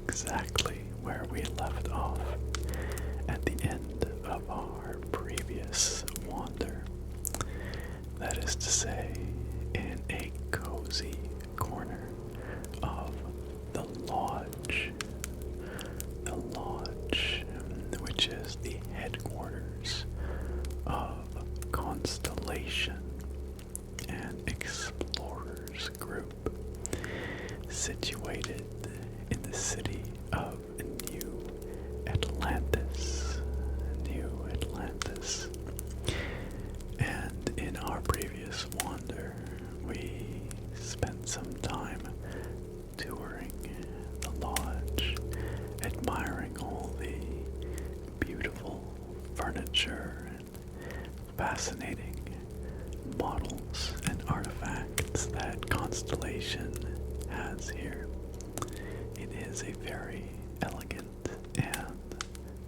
exactly where we left off at the end of our previous wander. That is to say, in a cozy corner of the Lodge. The Lodge, which is the headquarters of Constellation, an explorers group situated in the city of New Atlantis. New Atlantis. And in our previous wander, we spent some time touring the lodge, admiring all the beautiful furniture and fascinating models and artifacts that Constellation has here. It is a very elegant and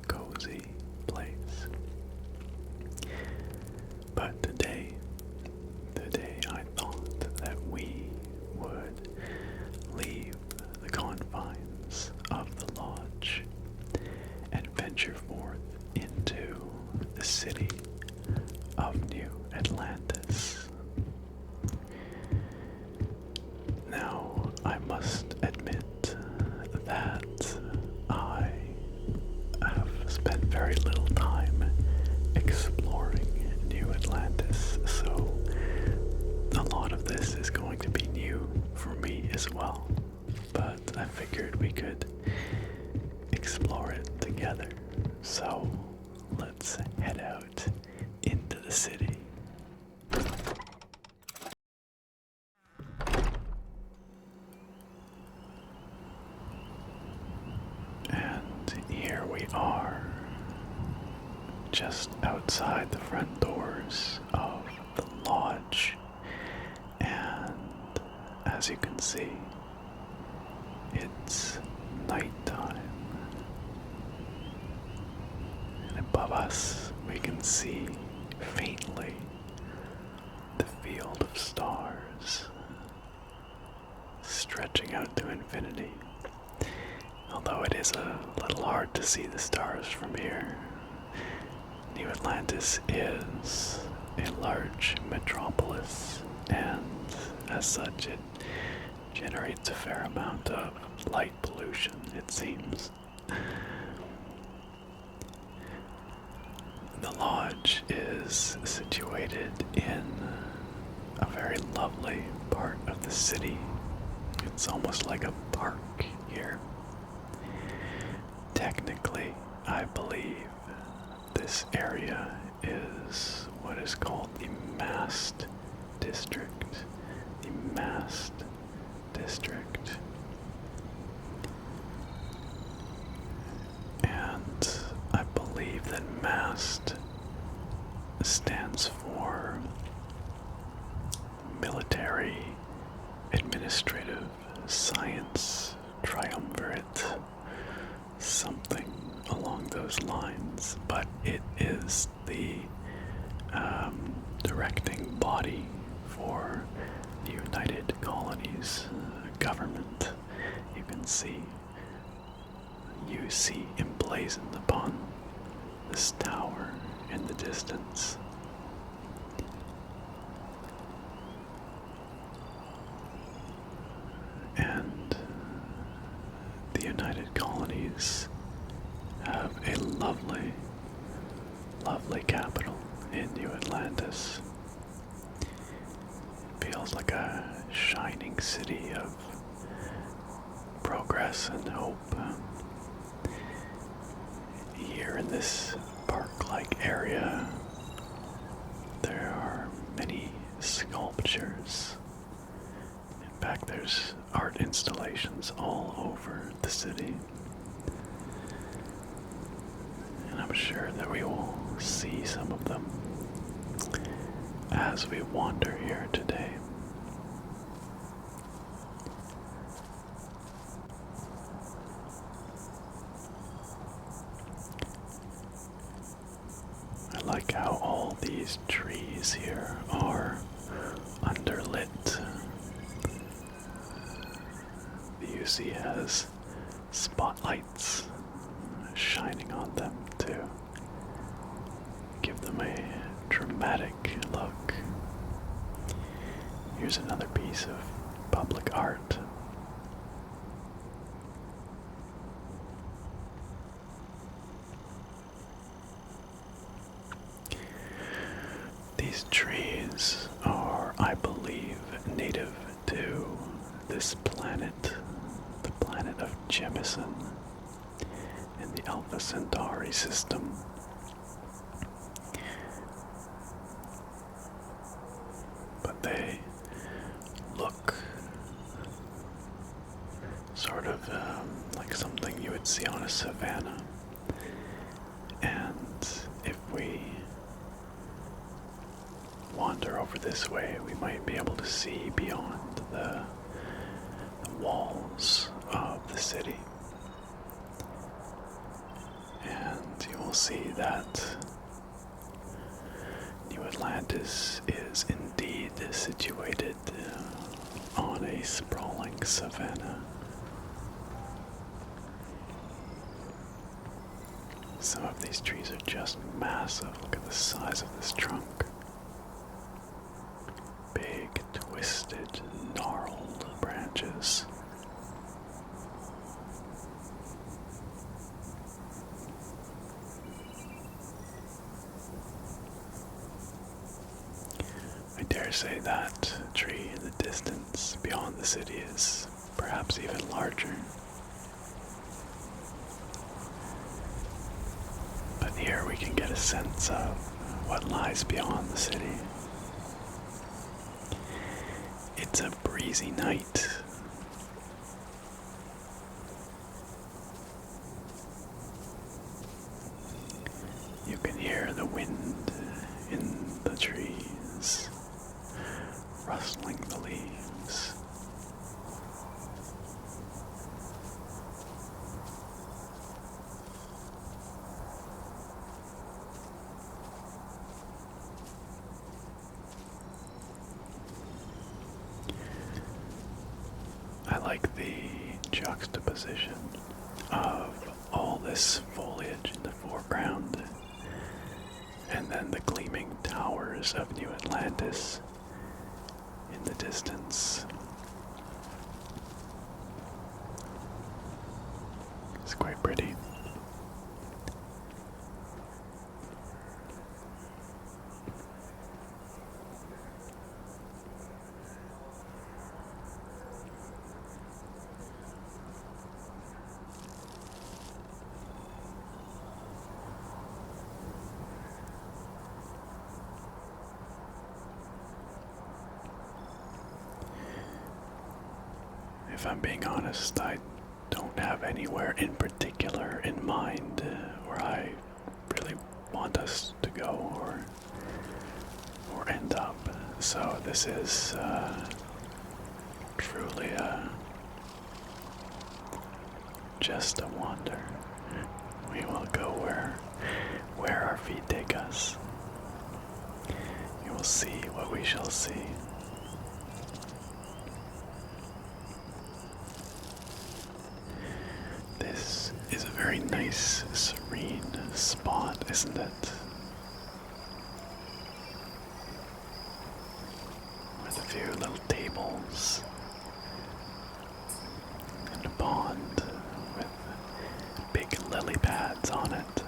cozy place. But today I thought that we would leave the confines of the lodge and venture forth into the city of New Atlantis. Now, I must admit that I have spent very little time exploring New Atlantis, so a lot of this is going to be new for me as well. But I figured we could explore it together. So let's head out into the city. And here we are, just outside the front doors of the lodge. And as you can see, it's nighttime. And above us, we can see faintly the field of stars stretching out to infinity. Although it is a little hard to see the stars from here. New Atlantis is a large metropolis, and as such it generates a fair amount of light pollution, it seems. The lodge is situated in a very lovely part of the city. It's almost like a park here. Technically, I believe this area is what is called the MAST District. The MAST District. And I believe that MAST stands for Military Administrative Science Triumvirate, something along those lines, but it is the directing body for the United Colonies government. You can see UC emblazoned upon this tower in the distance. And the United Colonies have a lovely, lovely capital in New Atlantis. It feels like a shining city of progress and hope. Here in this park-like area, there are many sculptures. In fact, there's art installations all over the city. And I'm sure that we will see some of them as we wander here today. I like how all these trees here are underlit. The UC has spotlights shining on them to give them a dramatic look. Here's another piece of public art. These trees are, I believe, native to this planet, the planet of Jemison, in the Alpha Centauri system. But they look sort of like something you would see on a savanna. And if we wander over this way, we might be able to see beyond the walls of the city. And you will see that New Atlantis is indeed situated on a sprawling savanna. Some of these trees are just massive. Look at the size of this trunk. Big, twisted, gnarled branches. I dare say that tree in the distance beyond the city is perhaps even larger. But here we can get a sense of what lies beyond the city. It's a breezy night. You can hear the wind in the trees, rustling the leaves. I like the juxtaposition of all this foliage in the foreground and then the gleaming towers of New Atlantis in the distance. It's quite pretty. If I'm being honest, I don't have anywhere in particular in mind where I really want us to go or end up. So this is truly just a wander. We will go where our feet take us. We will see what we shall see. This is a very nice, serene spot, isn't it? With a few little tables and a pond with big lily pads on it.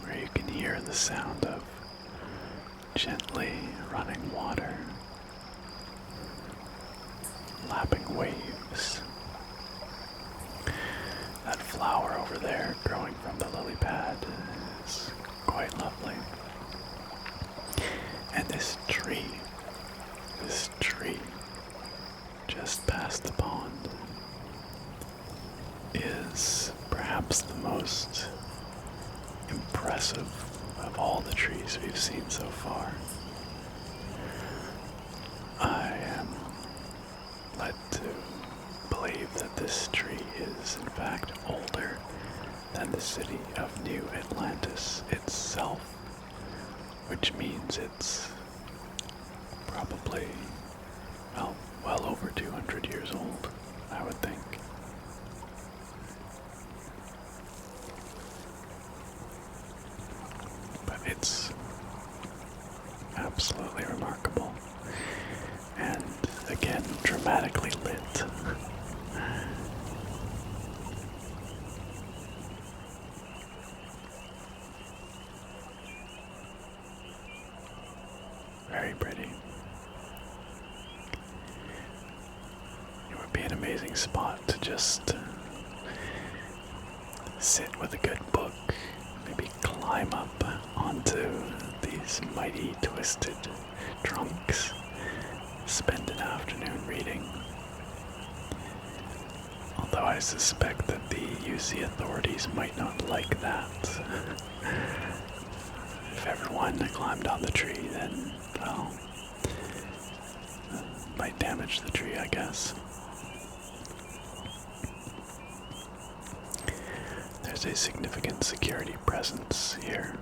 Where you can hear the sound of gently running water, lapping waves. That flower over there growing from the lily pad is quite lovely. And this tree just past the pond is perhaps the most impressive of all the trees we've seen so far. I am led to believe that this tree is in fact older than the city of New Atlantis itself, which means it's probably dramatically lit. Very pretty. It would be an amazing spot to just sit with a good book, maybe climb up onto these mighty twisted trunks, spend an afternoon reading. Although I suspect that the UC authorities might not like that. If everyone climbed on the tree, then, well, might damage the tree, I guess. There's a significant security presence here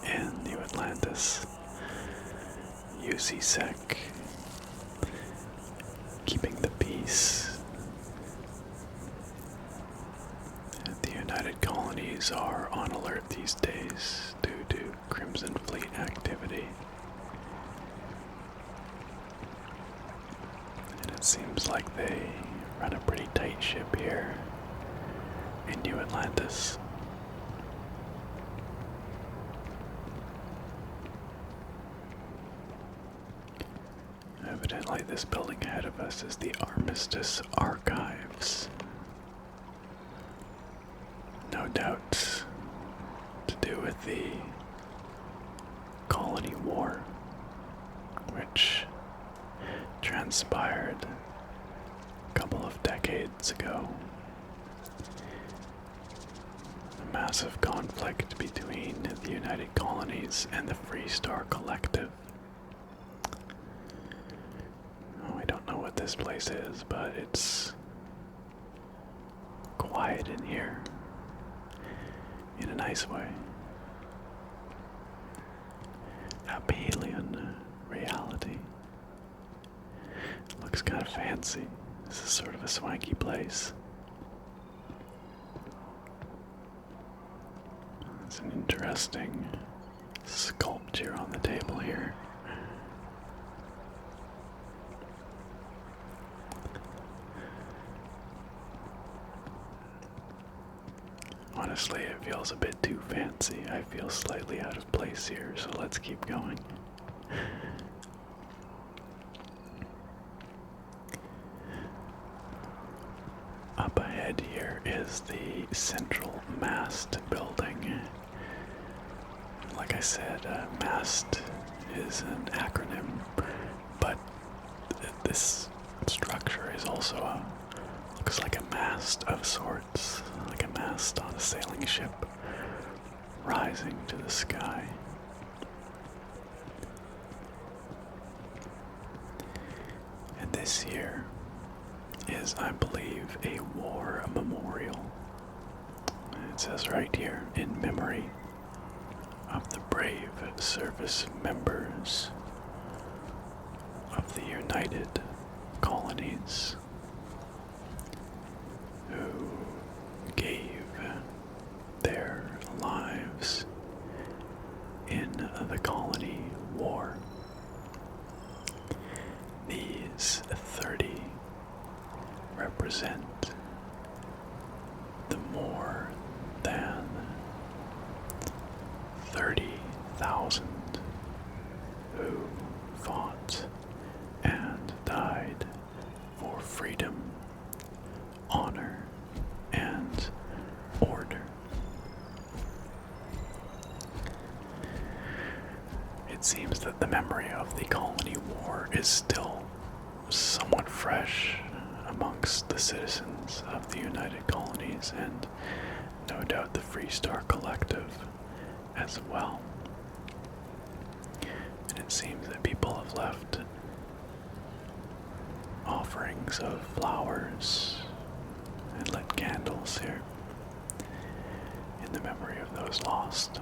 in New Atlantis. UC-Sec, keeping the peace. The United Colonies are on alert these days due to Crimson Fleet activity. And it seems like they run a pretty tight ship here in New Atlantis. Evidently, this building ahead of us is the Armistice Archives. No doubt to do with the Colony War, which transpired a couple of decades ago. A massive conflict between the United Colonies and the Free Star Collective. Oh, I don't know what this place is, but it's quiet in here. In a nice way. Abelian reality. Looks kind of fancy. This is sort of a swanky place. It's an interesting sculpture on the table here. Honestly, it feels a bit too fancy. I feel slightly out of place here, so let's keep going. Up ahead here is the central MAST building. Like I said, MAST is an acronym, but this structure is also looks like a mast of sorts, like a mast on a sailing ship, rising to the sky. And this here is, I believe, a war memorial. It says right here, in memory of the brave service members of the United Colonies who gave their lives in the Colony War. These 30 represent the more than 30,000 who fought and died for freedom, honor, and order. It seems that the memory of the Colony War is still somewhat fresh amongst the citizens of the United Colonies, and no doubt the Free Star Collective as well. And it seems that people have left offerings of flowers and lit candles here in the memory of those lost.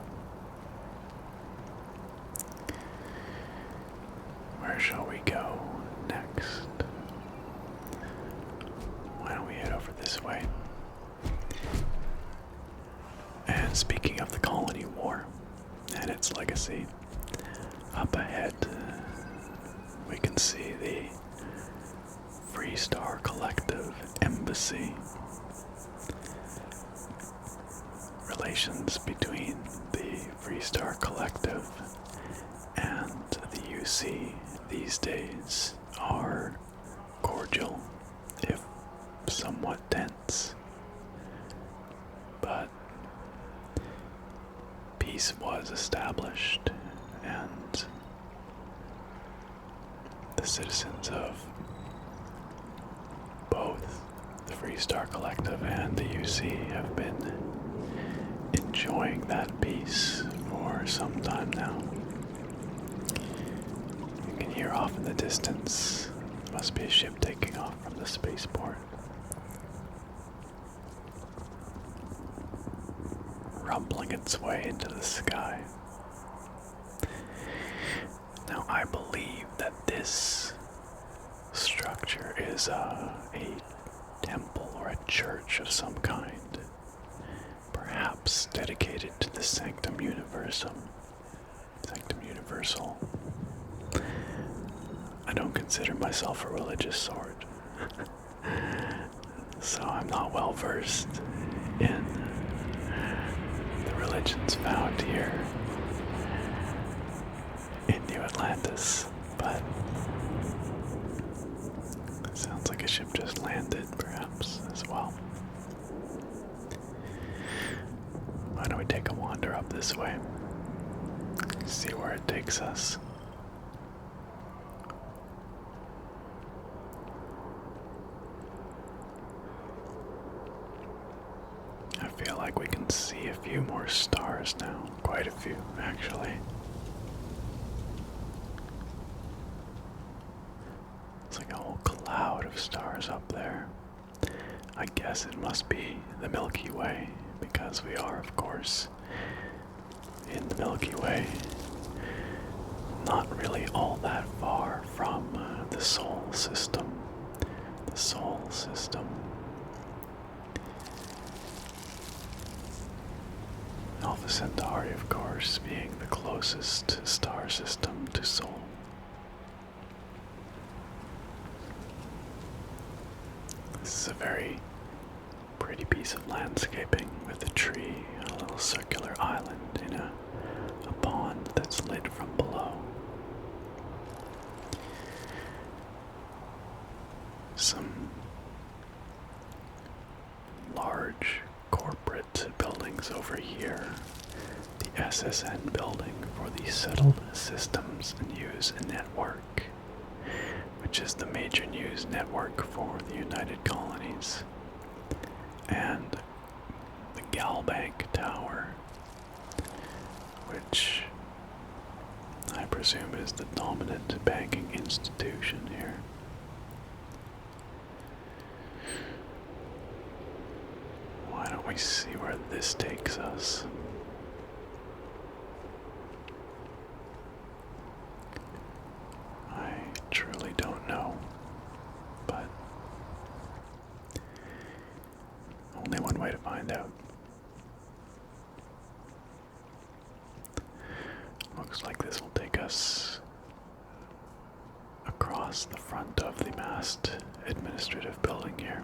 Where shall we go next? Why don't we head over this way? And speaking of the Colony War and its legacy, up ahead we can see the Free Free Star Collective Embassy. Relations between the Free Star Collective and the UC these days are cordial, if somewhat tense. But peace was established, and the citizens of both the Free Star Collective and the UC have been enjoying that peace for some time now. You can hear off in the distance, must be a ship taking off from the spaceport. Rumbling its way into the sky. Now I believe that this structure is a temple or a church of some kind, perhaps dedicated to the Sanctum Universal. I don't consider myself a religious sort, so I'm not well versed in the religions found here in New Atlantis, but it sounds like a ship just landed, perhaps, as well. Why don't we take a wander up this way? See where it takes us. I feel like we can see a few more stars now. Quite a few, actually. It's like a whole cloud of stars up there. I guess it must be the Milky Way, because we are, of course, in the Milky Way. Not really all that far from the Sol system. The Sol system. Alpha Centauri, of course, being the closest star system to Sol. This is a very pretty piece of landscaping with a tree and a little circular island in a pond that's lit from below. Some large corporate buildings over here. The SSN building for the Settled Systems News Network, which is the major news network for the United Colonies. And the Galbank Tower, which I presume is the dominant banking institution here. Why don't we see where this takes us? I truly don't know, but only one way to find out. Looks like this will take us across the front of the MAST administrative building here.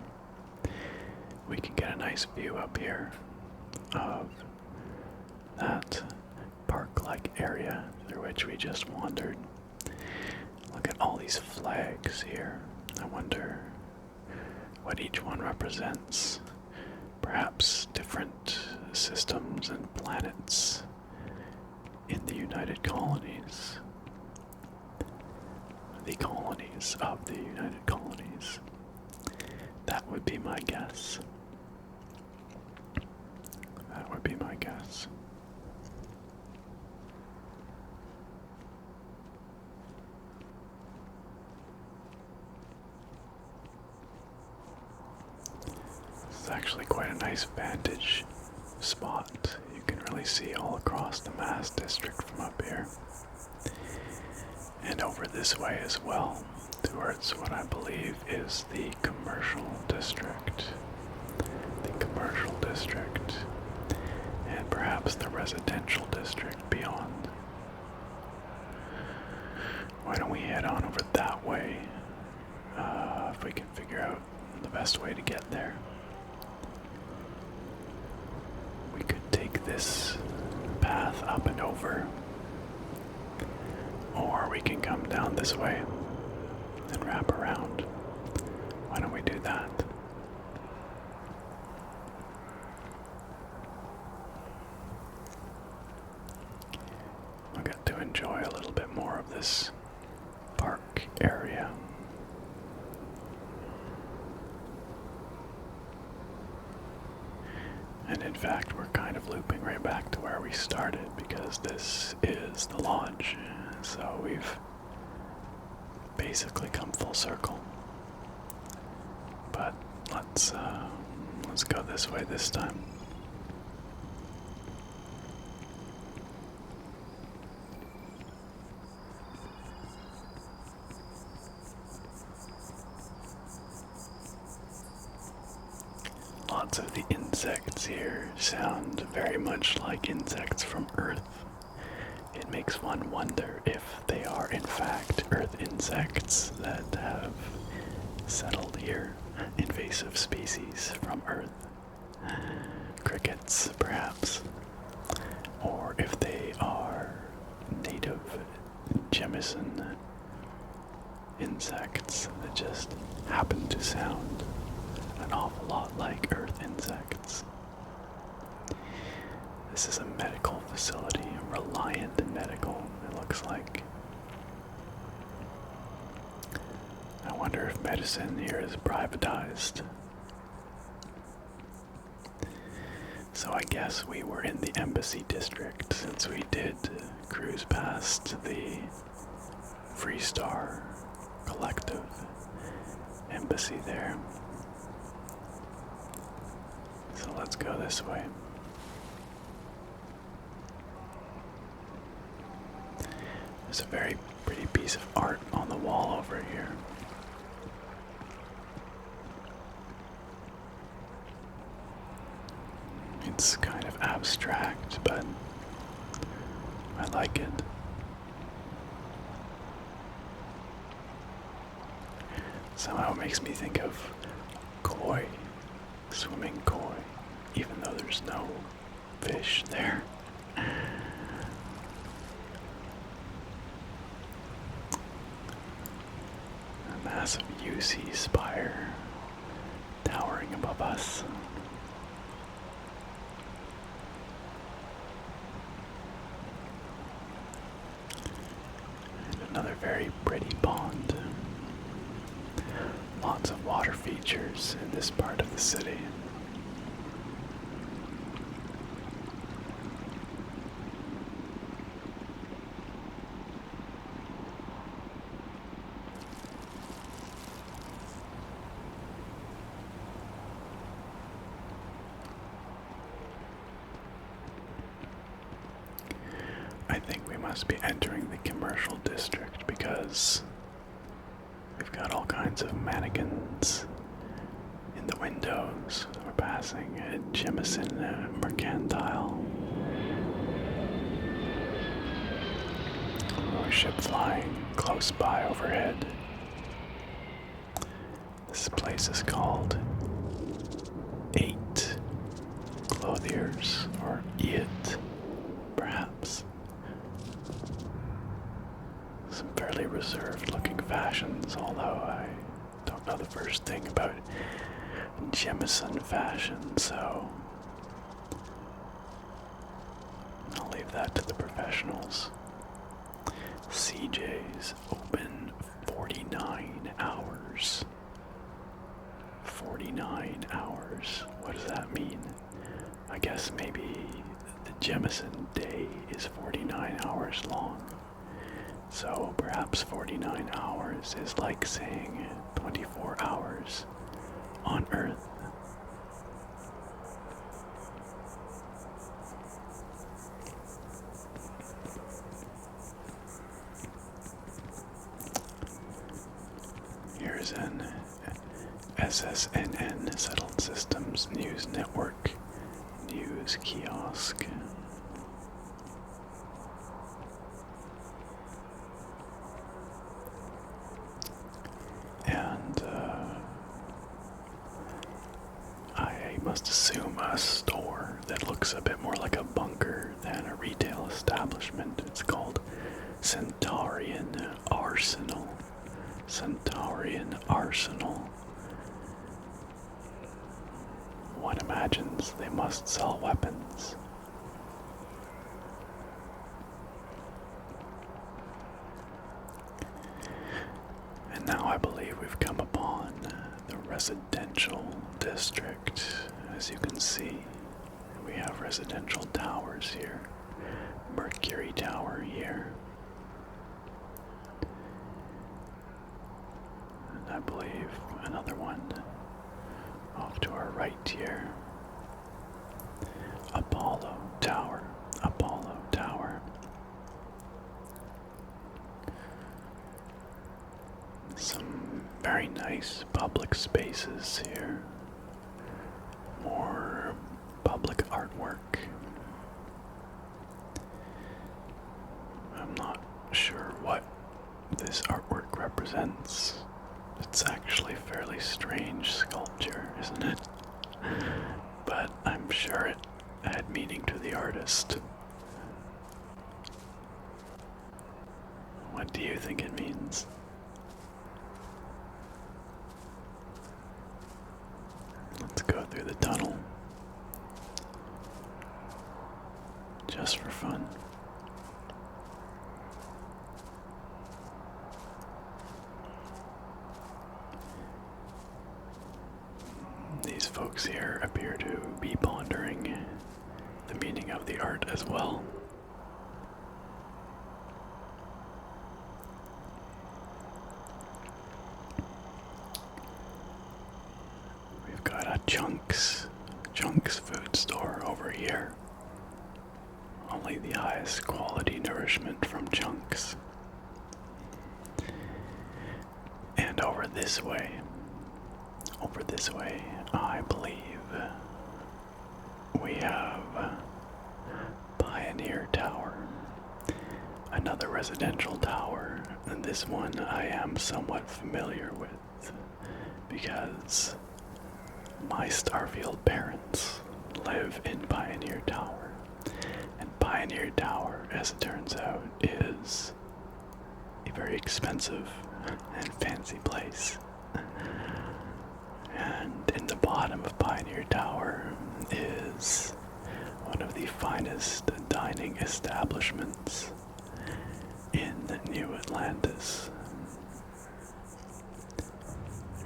We can get a nice view up here of that park-like area through which we just wandered. Look at all these flags here. I wonder what each one represents. Perhaps different systems and planets in the United Colonies. The colonies of the United Colonies. That would be my guess. That would be my guess. It's actually quite a nice vantage spot. You can really see all across the MAST District from up here. And over this way as well, towards what I believe is the commercial district. The commercial district. And perhaps the residential district beyond. Why don't we head on over that way? if we can figure out the best way to get there. We could take this path up and over, or we can come down this way and wrap around. Why don't we do that? I got to enjoy a little bit more of this park area. And in fact, we're kind of looping right back to where we started because this is the lodge. So we've basically come full circle. But let's go this way this time. Lots of the insects here sound very much like insects from Earth. It makes one wonder if they are in fact Earth insects that have settled here, invasive species from Earth. Crickets, perhaps. Or if they are native Jemison insects that just happen to sound an awful lot like Earth insects. This is a medical facility, Reliant Medical, it looks like. I wonder if medicine here is privatized. So I guess we were in the Embassy District since we did cruise past the Freestar Collective embassy there. So let's go this way. There's a very pretty piece of art on the wall over here. It's kind of abstract, but I like it. Somehow it makes me think of koi, swimming koi, even though there's no fish there. A massive UC spire towering above us. And another very pretty pond. Lots of water features in this part of the city. I think we must be entering the commercial district because we've got all kinds of mannequins in the windows. We're passing a Jemison Mercantile. A ship flying close by overhead. This place is called 8 Clothiers, or It, perhaps. Some fairly reserved looking fashions, although I don't know the first thing about Jemison fashion, so I'll leave that to the professionals. CJ's open 49 hours. 49 hours. What does that mean? I guess maybe the Jemison day is 49 hours long. So perhaps 49 hours is like saying 24 hours on Earth. Here's an SSNN Settled Systems News Network news kiosk. And must assume a store that looks a bit more like a bunker than a retail establishment. It's called Centaurian Arsenal. Centaurian Arsenal. One imagines they must sell weapons. And now I believe we've come upon the residential district. As you can see, we have residential towers here. Mercury Tower here. And I believe another one off to our right here. Apollo Tower. Apollo Tower. Some very nice public spaces here. More public artwork. I'm not sure what this artwork represents. It's actually fairly strange sculpture, isn't it? But I'm sure it had meaning to the artist. What do you think it means? Let's go through the tunnel. Just for fun. These folks here appear to be pondering the meaning of the art as well. We've got a Chunks food store over here. Only the highest quality nourishment from Chunks. And over this way, I believe we have Pioneer Tower, another residential tower, and this one I am somewhat familiar with because my Starfield parents live in Pioneer Tower, and Pioneer Tower, as it turns out, is a very expensive and fancy place. And in the bottom of Pioneer Tower is one of the finest dining establishments in New Atlantis.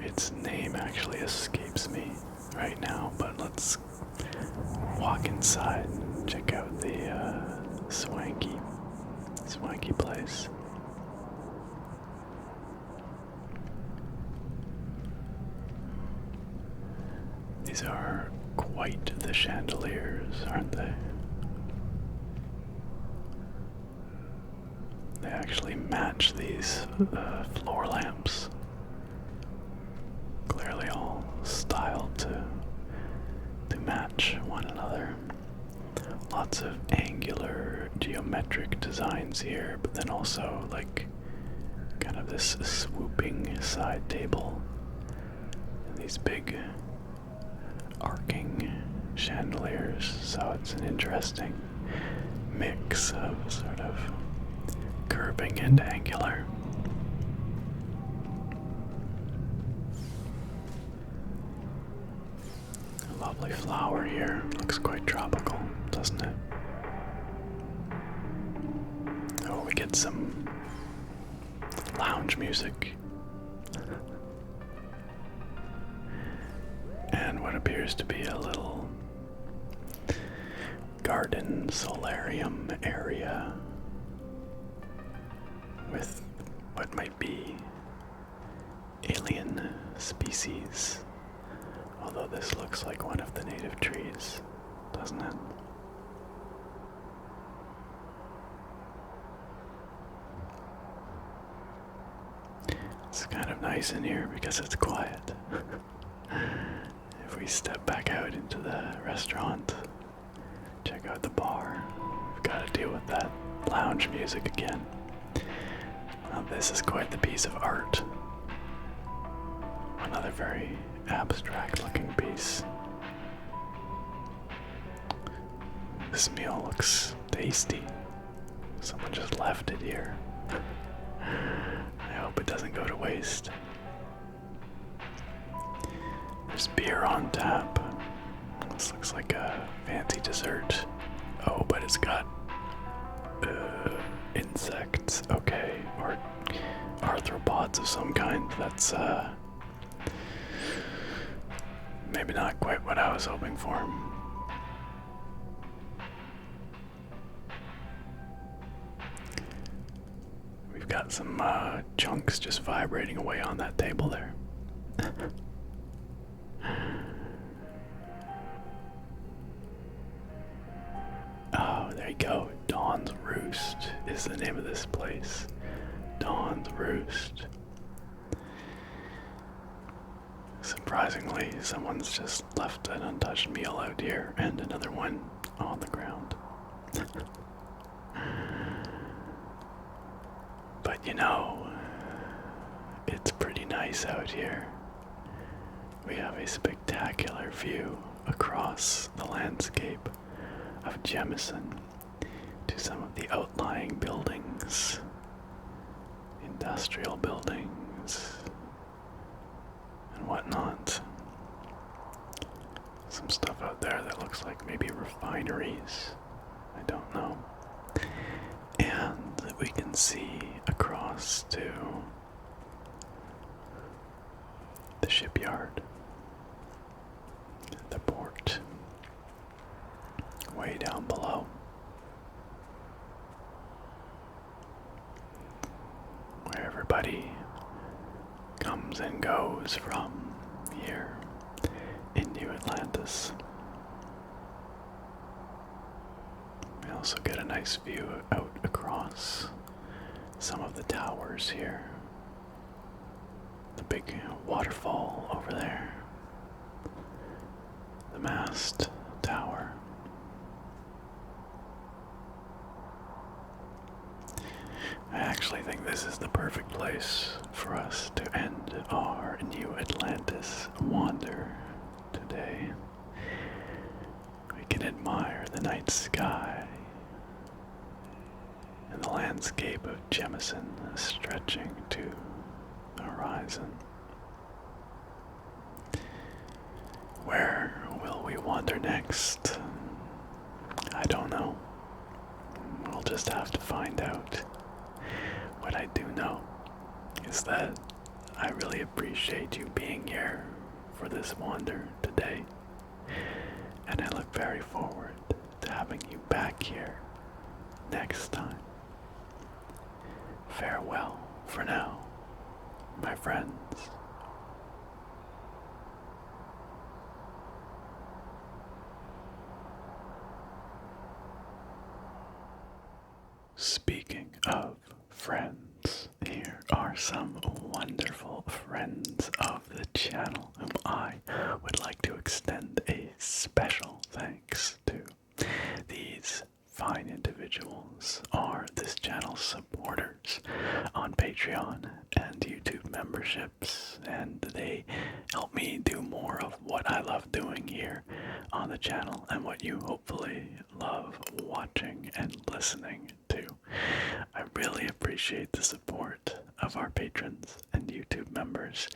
Its name actually escapes me right now, but let's walk inside and check out the swanky place. These are quite the chandeliers, aren't they? They actually match these floor lamps. Clearly all styled to match one another. Lots of angular geometric designs here, but then also like kind of this swooping side table. And these big arcing chandeliers, so it's an interesting mix of sort of curving and angular. A lovely flower here, looks quite tropical, doesn't it? Oh, we get some lounge music. And what appears to be a little garden solarium area with what might be alien species. Although this looks like one of the native trees, doesn't it? It's kind of nice in here because it's quiet. If we step back out into the restaurant, check out the bar, we've got to deal with that lounge music again. Now this is quite the piece of art. Another very abstract looking piece. This meal looks tasty. Someone just left it here. I hope it doesn't go to waste. There's beer on tap. This looks like a fancy dessert. Oh, but it's got insects. Okay, or arthropods of some kind. That's maybe not quite what I was hoping for. We've got some chunks just vibrating away on that table there. Oh, there you go. Dawn's Roost is the name of this place. Dawn's Roost. Surprisingly, someone's just left an untouched meal out here and another one on the ground. But you know, it's pretty nice out here. We have a spectacular view across the landscape of Jemison to some of the outlying buildings, industrial buildings, and whatnot. Some stuff out there that looks like maybe refineries. I don't know. And we can see across to the shipyard, the port, way down below, where everybody comes and goes from here in New Atlantis. We also get a nice view out across some of the towers here. The big waterfall over there. The MAST Tower. I actually think this is the perfect place for us to end our New Atlantis wander today. We can admire the night sky and the landscape of Jemison stretching to the horizon. Where will we wander next? I don't know. We'll just have to find out. What I do know is that I really appreciate you being here for this wander today, and I look very forward to having you back here next time. Farewell for now, my friends. Speaking of friends, here are some wonderful friends of the channel whom I would like to extend a special thanks to. These fine individuals are this channel's supporters on Patreon and YouTube memberships, and they help me do more of what I love doing here on the channel and what you hopefully love watching and listening to. I really appreciate the support of our patrons and YouTube members,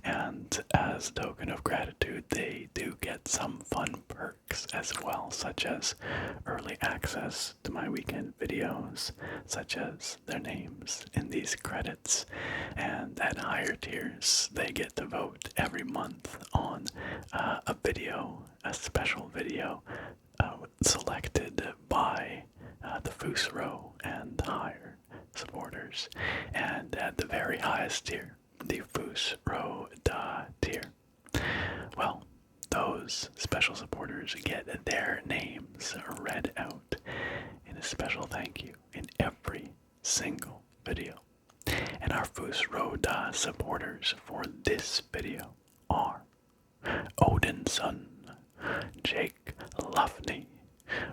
and as a token of gratitude, they do get some fun perks as well, such as early access to my weekend videos, such as their names in these credits, and at higher tiers, they get to vote every month on a video, a special video selected by the Foos Row and higher supporters, and at the very highest tier, the Foos Row tier. Well, those special supporters get their names read out in a special thank you in every single video. And our Foos Row supporters for this video are Odinson, Jake Luffney,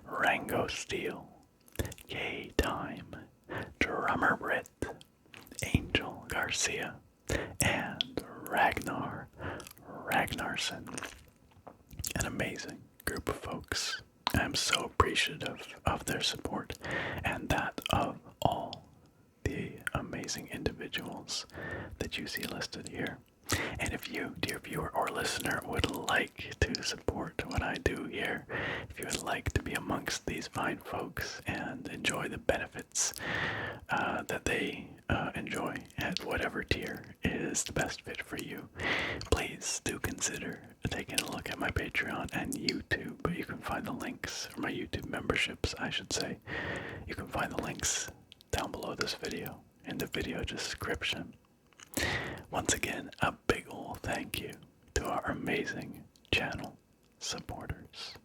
Rango Steel, Yay Time, Drummer Brit, Angel Garcia, and Ragnar Ragnarsson. An amazing group of folks. I'm so appreciative of their support and that of all the amazing individuals that you see listed here. And if you, dear viewer or listener, would like to support what I do here, if you would like to be amongst these fine folks and enjoy the benefits that they enjoy at whatever tier is the best fit for you, please do consider taking a look at my Patreon and YouTube. But you can find the links, or my YouTube memberships, I should say. You can find the links down below this video in the video description. Once again, a big ol' thank you to our amazing channel supporters.